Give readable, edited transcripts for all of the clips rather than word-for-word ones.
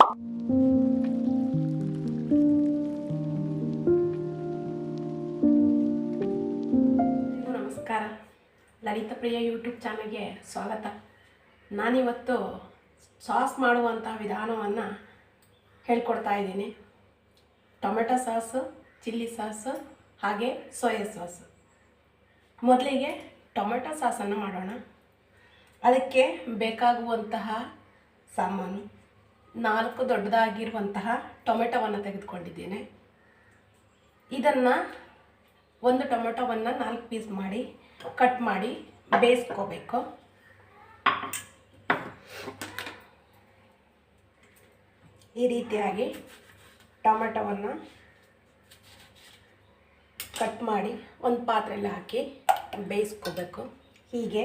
ನಮಸ್ಕಾರ, ಲಲಿತಾ ಪ್ರಿಯ ಯೂಟ್ಯೂಬ್ ಚಾನಲ್ಗೆ ಸ್ವಾಗತ. ನಾನಿವತ್ತು ಸಾಸ್ ಮಾಡುವಂಥ ವಿಧಾನವನ್ನು ಹೇಳ್ಕೊಡ್ತಾ ಇದ್ದೀನಿ. ಟೊಮೆಟೊ ಸಾಸು, ಚಿಲ್ಲಿ ಸಾಸು ಹಾಗೆ ಸೋಯಾ ಸಾಸು. ಮೊದಲಿಗೆ ಟೊಮೆಟೊ ಸಾಸನ್ನು ಮಾಡೋಣ. ಅದಕ್ಕೆ ಬೇಕಾಗುವಂತಹ ಸಾಮಾನು 4 ದೊಡ್ಡದಾಗಿರುವಂತಹ ಟೊಮೆಟೊವನ್ನು ತೆಗೆದುಕೊಂಡಿದ್ದೇನೆ. ಇದನ್ನು ಒಂದು ಟೊಮೆಟೊವನ್ನು 4 ಪೀಸ್ ಮಾಡಿ ಕಟ್ ಮಾಡಿ ಬೇಯಿಸ್ಕೋಬೇಕು. ಈ ರೀತಿಯಾಗಿ ಟೊಮೆಟೊವನ್ನು ಕಟ್ ಮಾಡಿ ಒಂದು ಪಾತ್ರೆಯಲ್ಲಿ ಹಾಕಿ ಬೇಯಿಸ್ಕೋಬೇಕು. ಹೀಗೆ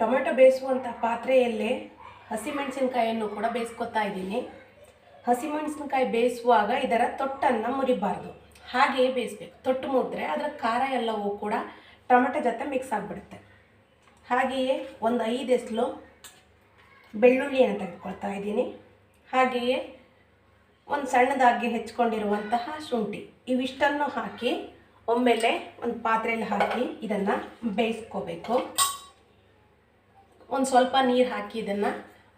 ಟೊಮೆಟೊ ಬೇಯಿಸುವಂಥ ಪಾತ್ರೆಯಲ್ಲೇ ಹಸಿಮೆಣಸಿನ್ಕಾಯಿಯನ್ನು ಕೂಡ ಬೇಯಿಸ್ಕೊತಾ ಇದ್ದೀನಿ. ಹಸಿಮೆಣಸಿನ್ಕಾಯಿ ಬೇಯಿಸುವಾಗ ಇದರ ತೊಟ್ಟನ್ನು ಮುರಿಬಾರ್ದು, ಹಾಗೆಯೇ ಬೇಯಿಸ್ಬೇಕು. ತೊಟ್ಟು ಮುರಿದ್ರೆ ಅದರ ಖಾರ ಎಲ್ಲವೂ ಕೂಡ ಟೊಮೆಟೊ ಜೊತೆ ಮಿಕ್ಸ್ ಆಗಿಬಿಡುತ್ತೆ. ಹಾಗೆಯೇ ಒಂದು 5 ಎಸಳು ಬೆಳ್ಳುಳ್ಳಿಯನ್ನು ತೆಗೆದುಕೊಳ್ತಾ ಇದ್ದೀನಿ. ಹಾಗೆಯೇ ಒಂದು ಸಣ್ಣದಾಗಿ ಹೆಚ್ಕೊಂಡಿರುವಂತಹ ಶುಂಠಿ, ಇವಿಷ್ಟನ್ನು ಹಾಕಿ ಒಮ್ಮೆಲೆ ಒಂದು ಪಾತ್ರೆಯಲ್ಲಿ ಹಾಕಿ ಇದನ್ನು ಬೇಯಿಸ್ಕೋಬೇಕು. ಒಂದು ಸ್ವಲ್ಪ ನೀರು ಹಾಕಿ ಇದನ್ನು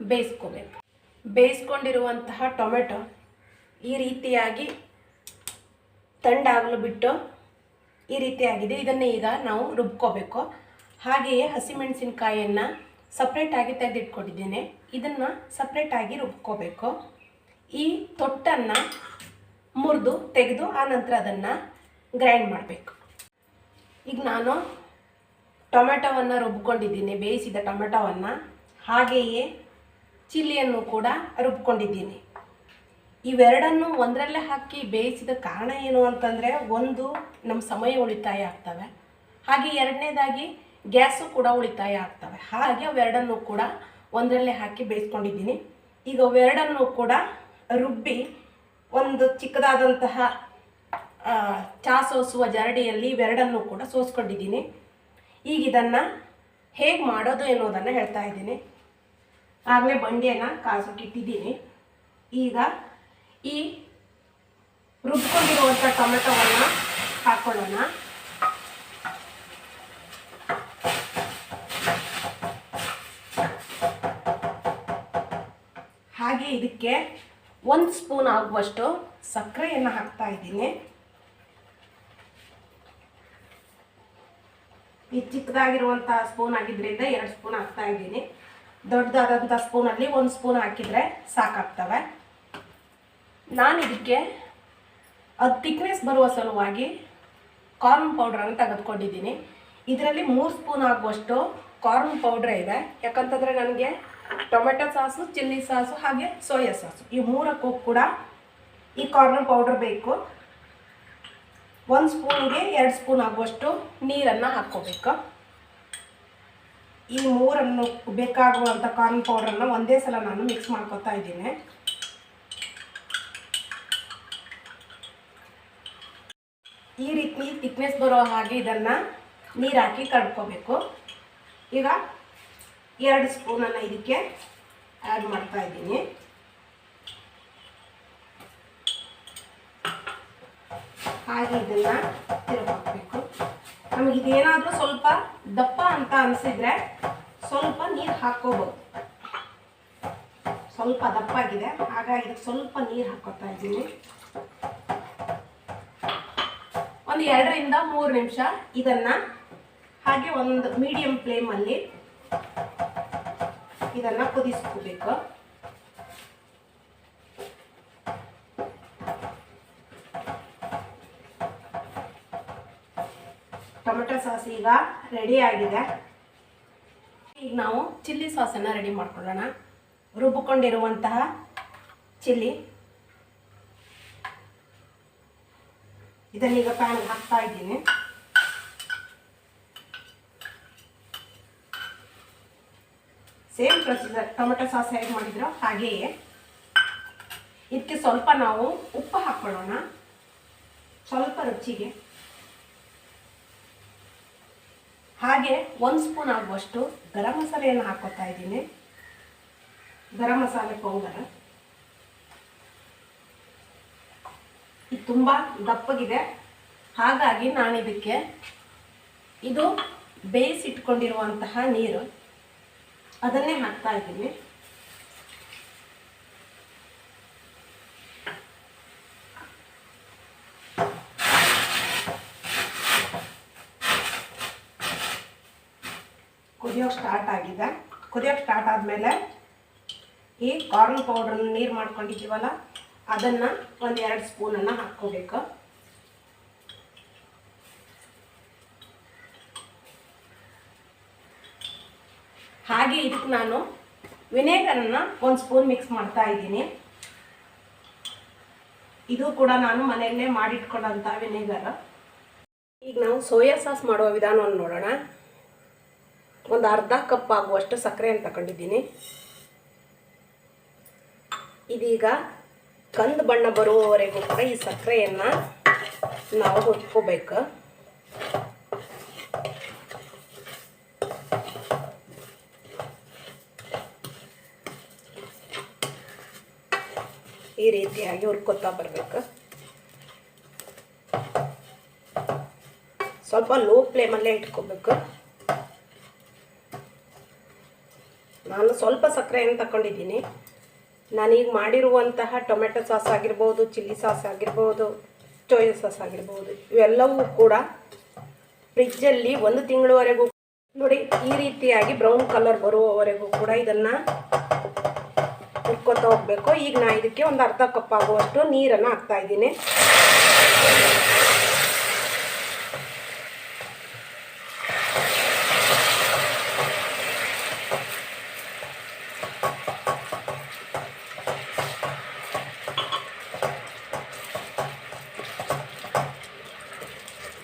ಬೇಯಿಸ್ಕೋಬೇಕು. ಬೇಯಿಸ್ಕೊಂಡಿರುವಂತಹ ಟೊಮೆಟೊ ಈ ರೀತಿಯಾಗಿ ತಂಡಾಗಲು ಬಿಟ್ಟು ಈ ರೀತಿಯಾಗಿದೆ. ಇದನ್ನು ಈಗ ನಾವು ರುಬ್ಕೋಬೇಕು. ಹಾಗೆಯೇ ಹಸಿಮೆಣಸಿನ್ಕಾಯಿಯನ್ನು ಸಪ್ರೇಟಾಗಿ ತೆಗೆದಿಟ್ಕೊಂಡಿದ್ದೇನೆ. ಇದನ್ನು ಸಪ್ರೇಟಾಗಿ ರುಬ್ಕೋಬೇಕು. ಈ ತೊಟ್ಟನ್ನು ಮುರಿದು ತೆಗೆದು ಆನಂತರ ಅದನ್ನು ಗ್ರೈಂಡ್ ಮಾಡಬೇಕು. ಈಗ ನಾನು ಟೊಮೆಟೊವನ್ನು ರುಬ್ಕೊಂಡಿದ್ದೀನಿ, ಬೇಯಿಸಿದ ಟೊಮೆಟೊವನ್ನು. ಹಾಗೆಯೇ ಚಿಲ್ಲಿಯನ್ನು ಕೂಡ ರುಬ್ಕೊಂಡಿದ್ದೀನಿ. ಇವೆರಡನ್ನು ಒಂದರಲ್ಲೇ ಹಾಕಿ ಬೇಯಿಸಿದ ಕಾರಣ ಏನು ಅಂತಂದರೆ, ಒಂದು ನಮ್ಮ ಸಮಯ ಉಳಿತಾಯ ಆಗ್ತವೆ, ಹಾಗೆ ಎರಡನೇದಾಗಿ ಗ್ಯಾಸು ಕೂಡ ಉಳಿತಾಯ ಆಗ್ತವೆ. ಹಾಗೆ ಅವೆರಡನ್ನು ಕೂಡ ಒಂದರಲ್ಲೇ ಹಾಕಿ ಬೇಯಿಸ್ಕೊಂಡಿದ್ದೀನಿ. ಈಗ ಅವೆರಡನ್ನು ಕೂಡ ರುಬ್ಬಿ ಒಂದು ಚಿಕ್ಕದಾದಂತಹ ಚಹಾ ಸೋಸುವ ಜರಡಿಯಲ್ಲಿ ಇವೆರಡನ್ನು ಕೂಡ ಸೋಸ್ಕೊಂಡಿದ್ದೀನಿ. ಈಗ ಇದನ್ನು ಹೇಗೆ ಮಾಡೋದು ಎನ್ನುವುದನ್ನು ಹೇಳ್ತಾ ಇದ್ದೀನಿ. ಆಗಲೇ ಬಂಡಿಯನ್ನು ಕಾಸೋಕ್ಕಿಟ್ಟಿದ್ದೀನಿ. ಈಗ ಈ ರುಬ್ಕೊಂಡಿರುವಂಥ ಟೊಮೆಟೊವನ್ನು ಹಾಕ್ಕೊಳ್ಳೋಣ. ಹಾಗೆ ಇದಕ್ಕೆ 1 ಸ್ಪೂನ್ ಆಗುವಷ್ಟು ಸಕ್ಕರೆಯನ್ನು ಹಾಕ್ತಾ ಇದ್ದೀನಿ. ಈ ಚಿಕ್ಕದಾಗಿರುವಂಥ ಸ್ಪೂನ್ ಆಗಿದ್ದರಿಂದ 2 ಸ್ಪೂನ್ ಹಾಕ್ತಾ ಇದ್ದೀನಿ. ದೊಡ್ಡದಾದಂಥ ಸ್ಪೂನಲ್ಲಿ 1 ಸ್ಪೂನ್ ಹಾಕಿದರೆ ಸಾಕಾಗ್ತವೆ. ನಾನು ಇದಕ್ಕೆ ಅದು ಥಿಕ್ನೆಸ್ ಬರುವ ಸಲುವಾಗಿ ಕಾರ್ನ್ ಪೌಡ್ರನ್ನು ತೆಗೆದುಕೊಂಡಿದ್ದೀನಿ. ಇದರಲ್ಲಿ 3 ಸ್ಪೂನ್ ಆಗುವಷ್ಟು ಕಾರ್ನ್ ಪೌಡ್ರೇ ಇದೆ. ಯಾಕಂತಂದರೆ ನನಗೆ ಟೊಮೆಟೊ ಸಾಸು, ಚಿಲ್ಲಿ ಸಾಸು ಹಾಗೆ ಸೋಯಾ ಸಾಸು ಈ 3ಕ್ಕೂ ಕೂಡ ಈ ಕಾರ್ನ್ ಪೌಡ್ರ್ ಬೇಕು. 1 ಸ್ಪೂನಿಗೆ 2 ಸ್ಪೂನ್ ಆಗುವಷ್ಟು ನೀರನ್ನು ಹಾಕ್ಕೋಬೇಕು. ಈ 3 ಬೇಕಾಗುವಂಥ ಕಾರ್ನ್ ಪೌಡ್ರನ್ನು ಒಂದೇ ಸಲ ನಾನು ಮಿಕ್ಸ್ ಮಾಡ್ಕೊತಾ ಇದ್ದೀನಿ. ಈ ರೀತಿ ಥಿಕ್ನೆಸ್ ಬರೋ ಹಾಗೆ ಇದನ್ನು ನೀರು ಹಾಕಿ ಕಡ್ಕೋಬೇಕು. ಈಗ 2 ಸ್ಪೂನನ್ನು ಇದಕ್ಕೆ ಆ್ಯಡ್ ಮಾಡ್ತಾ ಇದ್ದೀನಿ. ಹಾಗೆ ಇದನ್ನು ತಿರುಗಾಕಬೇಕು. ನಮಗಿದೇನಾದರೂ ಸ್ವಲ್ಪ ದಪ್ಪ ಅಂತ ಅನಿಸಿದರೆ ಸ್ವಲ್ಪ ನೀರು ಹಾಕ್ಕೋಬೋದು. ಸ್ವಲ್ಪ ದಪ್ಪಾಗಿದೆ, ಹಾಗಾಗಿ ಇದಕ್ಕೆ ಸ್ವಲ್ಪ ನೀರು ಹಾಕ್ಕೋತಾ ಇದ್ದೀನಿ. ಒಂದು 2 ರಿಂದ 3 ನಿಮಿಷ ಇದನ್ನು ಹಾಗೆ ಒಂದು ಮೀಡಿಯಂ ಫ್ಲೇಮಲ್ಲಿ ಇದನ್ನು ಕುದಿಸ್ಕೋಬೇಕು. ಟೊಮೆಟೊ ಸಾಸ್ ಈಗ ರೆಡಿ ಆಗಿದೆ. ಈಗ ನಾವು ಚಿಲ್ಲಿ ಸಾಸನ್ನು ರೆಡಿ ಮಾಡ್ಕೊಳ್ಳೋಣ. ರುಬ್ಬಿಕೊಂಡಿರುವಂತಹ ಚಿಲ್ಲಿ ಇದನ್ನೀಗ ಪ್ಯಾನ್ಗೆ ಹಾಕ್ತಾ ಇದ್ದೀನಿ. ಸೇಮ್ ಪ್ರೊಸೀಜರ್, ಟೊಮೆಟೊ ಸಾಸ್ ಹೇಗೆ ಮಾಡಿದ್ರೋ ಹಾಗೆಯೇ ಇದಕ್ಕೆ ಸ್ವಲ್ಪ ನಾವು ಉಪ್ಪು ಹಾಕ್ಕೊಳ್ಳೋಣ, ಸ್ವಲ್ಪ ರುಚಿಗೆ. ಹಾಗೆ 1 ಸ್ಪೂನ್ ಆಗುವಷ್ಟು ಗರಂ ಮಸಾಲೆಯನ್ನು ಹಾಕೋತಾ ಇದ್ದೀನಿ. ಗರಂ ಮಸಾಲೆ ಪೌಡರ್. ಇದು ತುಂಬ ದಪ್ಪಗಿದೆ, ಹಾಗಾಗಿ ನಾನು ಇದಕ್ಕೆ ಇದು ಬೇಯಿಸಿಟ್ಕೊಂಡಿರುವಂತಹ ನೀರು ಅದನ್ನೇ ಹಾಕ್ತಾ ಇದ್ದೀನಿ. ಕುದಿಯೋಕೆ ಸ್ಟಾರ್ಟ್ ಆಗಿದೆ. ಕುದಿಯೋಕೆ ಸ್ಟಾರ್ಟ್ ಆದಮೇಲೆ ಈ ಕಾರ್ನ್ ಪೌಡರ್ ನೀರು ಮಾಡ್ಕೊಂಡಿದ್ದೀವಲ್ಲ ಅದನ್ನು ಒಂದು 2 ಸ್ಪೂನನ್ನು ಹಾಕ್ಕೋಬೇಕು. ಹಾಗೆ ಇದಕ್ಕೆ ನಾನು ವಿನೇಗರನ್ನು 1 ಸ್ಪೂನ್ ಮಿಕ್ಸ್ ಮಾಡ್ತಾ ಇದ್ದೀನಿ. ಇದು ಕೂಡ ನಾನು ಮನೆಯಲ್ಲೇ ಮಾಡಿಟ್ಕೊಂಡಂಥ ವಿನೇಗರ್. ಈಗ ನಾವು ಸೋಯಾ ಸಾಸ್ ಮಾಡುವ ವಿಧಾನವನ್ನು ನೋಡೋಣ. ಒಂದು ಅರ್ಧ ಕಪ್ ಆಗುವಷ್ಟು ಸಕ್ಕರೆಯನ್ನು ತಗೊಂಡಿದ್ದೀನಿ. ಇದೀಗ ಕಂದು ಬಣ್ಣ ಬರುವವರೆಗೂ ಕೂಡ ಈ ಸಕ್ಕರೆಯನ್ನು ನಾವು ಹುರ್ಕೋಬೇಕು. ಈ ರೀತಿಯಾಗಿ ಹುರ್ಕೋತಾ ಬರಬೇಕು. ಸ್ವಲ್ಪ ಲೋ ಫ್ಲೇಮಲ್ಲೇ ಇಟ್ಕೋಬೇಕು. ನಾನು ಸ್ವಲ್ಪ ಸಕ್ಕರೆಯನ್ನು ತಗೊಂಡಿದ್ದೀನಿ. ನಾನೀಗ ಮಾಡಿರುವಂತಹ ಟೊಮೆಟೊ ಸಾಸ್ ಆಗಿರ್ಬೋದು, ಚಿಲ್ಲಿ ಸಾಸ್ ಆಗಿರ್ಬೋದು, ಸೋಯಾ ಸಾಸ್ ಆಗಿರ್ಬೋದು, ಇವೆಲ್ಲವೂ ಕೂಡ ಫ್ರಿಜ್ಜಲ್ಲಿ 1 ತಿಂಗಳವರೆಗೂ ನೋಡಿ ಈ ರೀತಿಯಾಗಿ ಬ್ರೌನ್ ಕಲರ್ ಬರುವವರೆಗೂ ಕೂಡ ಇದನ್ನು ಹುರ್ಕೋತಾ ಹೋಗಬೇಕು. ಈಗ ನಾನು ಇದಕ್ಕೆ ಒಂದು ಅರ್ಧ ಕಪ್ ಆಗುವಷ್ಟು ನೀರನ್ನು ಹಾಕ್ತಾ ಇದ್ದೀನಿ.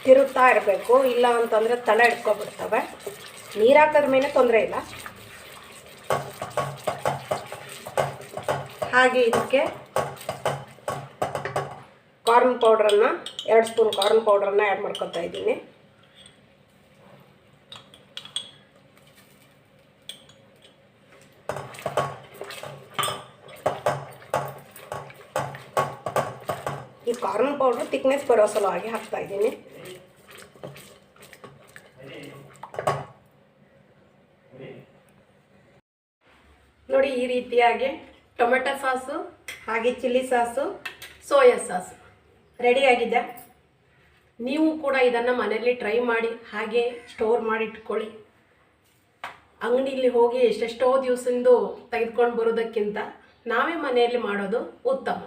ತಿರುತ್ತಾ ಇರಬೇಕು, ಇಲ್ಲ ಅಂತಂದರೆ ತಳ ಇಟ್ಕೊಬಿಡ್ತವೆ. ನೀರು ಹಾಕಿದ ಮೇಲೆ ತೊಂದರೆ ಇಲ್ಲ. ಹಾಗೆ ಇದಕ್ಕೆ ಕಾರ್ನ್ ಪೌಡ್ರನ್ನು 2 ಸ್ಪೂನ್ ಕಾರ್ನ್ ಪೌಡ್ರನ್ನು ಆ್ಯಡ್ ಮಾಡ್ಕೊತಾ ಇದ್ದೀನಿ. ಈ ಕಾರ್ನ್ ಪೌಡ್ರ್ ಥಿಕ್ನೆಸ್ ಬರೋ ಸಲುವಾಗಿ ಹಾಕ್ತಾ ಇದ್ದೀನಿ. ನೋಡಿ ಈ ರೀತಿಯಾಗಿ ಟೊಮೆಟೊ ಸಾಸು ಹಾಗೆ ಚಿಲ್ಲಿ ಸಾಸು ಸೋಯಾ ಸಾಸು ರೆಡಿಯಾಗಿದೆ. ನೀವು ಕೂಡ ಇದನ್ನು ಮನೆಯಲ್ಲಿ ಟ್ರೈ ಮಾಡಿ ಹಾಗೆ ಸ್ಟೋರ್ ಮಾಡಿ ಇಟ್ಕೊಳ್ಳಿ. ಅಂಗಡಿಯಲ್ಲಿ ಹೋಗಿ ಎಷ್ಟೆಷ್ಟೋ ದಿವಸದಿಂದ ತೆಗೆದುಕೊಂಡು ಬರೋದಕ್ಕಿಂತ ನಾವೇ ಮನೆಯಲ್ಲಿ ಮಾಡೋದು ಉತ್ತಮ.